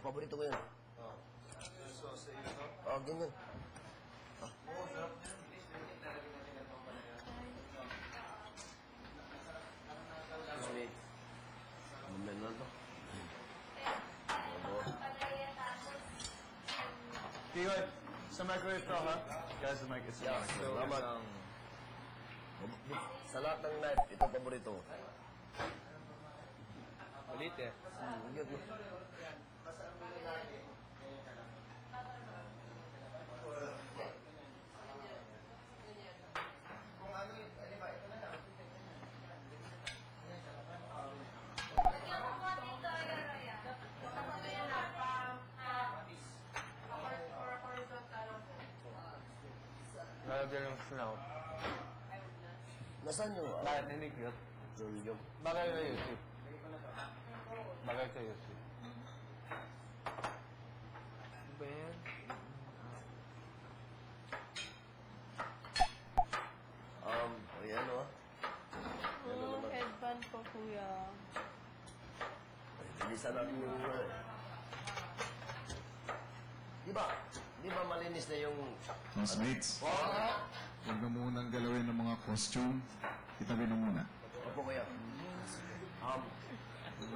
paborito ko yun. So, sa iyo, no? Oo, ganyan. Sweet. Mamel na to. Tigoy, sa microwave to, ha? Guys, the mic is sa microwave. Salamat. Sa lahat ng knife, ito paborito ko. Ulit eh. Yun. Lalagyan yung snout. Nasaan yung... Bakit hindi cute? Yung... Bagay na YouTube. Bagay sa YouTube. Ano ba yan? Ayan o. Oh, headband ko, kuya. Bilisan natin yung... Di ba malinis na yung... Housemates, Oh! huwag na munang galawin ng mga costume. Itabi na muna. Opo, kuya.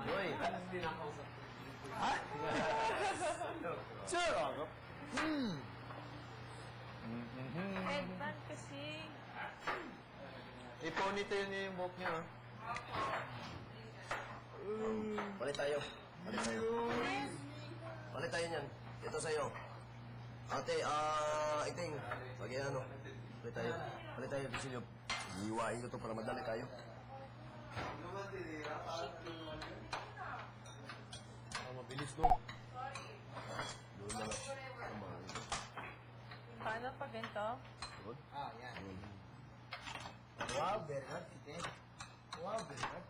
Uy! Ha? Sure! Headband kasi. I-ponytail niya yung buhok niya, ha? Palit tayo. Palit tayo. Palit tayo niyan. Ito sa'yo. Ate, iting. Pag ano. Palit tayo. Palit tayo. Gusto nyo. Iiwain ko to para madali tayo. Mabilis, no? Doon na lang. Paano pag ganito? Good? Wow, very hot, Tite. Wow, very hot.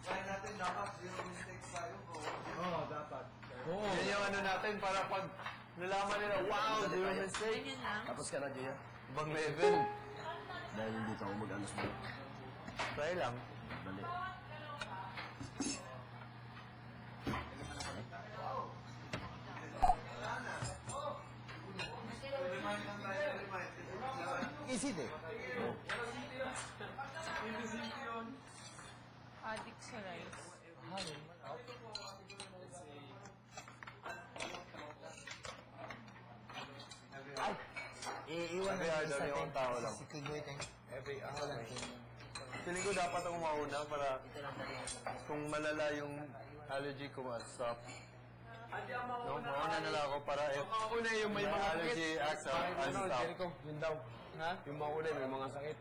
Kaya natin dapat zero mistakes tayo. Oo, dapat. Yan yung ano natin para pag nalaman nila, wow, zero mistake. Ganyan lang. Tapos ka na, Gia. Ibang level. Dahil hindi ka ako mag-anos mo. Try lang. Dali. Isit eh. Oh. Addict sa rice. Ay! Iiwan Sabi, na idol yung tao lang. Si Kigoy, Teng. Every Ako lang, Teng. Feeling ko dapat ako mauna para kung malala yung allergy ko, ma-stop. No, mauna na lang ako para if Mauna yung may mga allergy acts out, I'll Ano, stop. Jericho, yun daw. Ha? Yung mauna may mga sakit.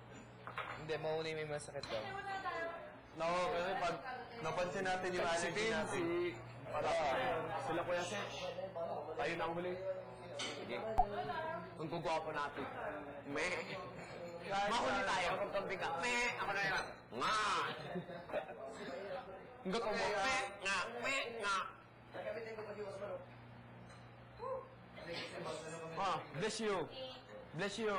Hindi, mauna yung may masakit daw. No, kasi pag napansin natin yung allergy natin, Para sila Kuya Seth. Tayo na ang huli. Sige. Ang gugwapo natin. Meh. Mahuli tayo. Kapag ka. Meh. Ako na yan. Nga. Ang gato mo. Meh. Nga. Meh. Nga. bless you. Bless you.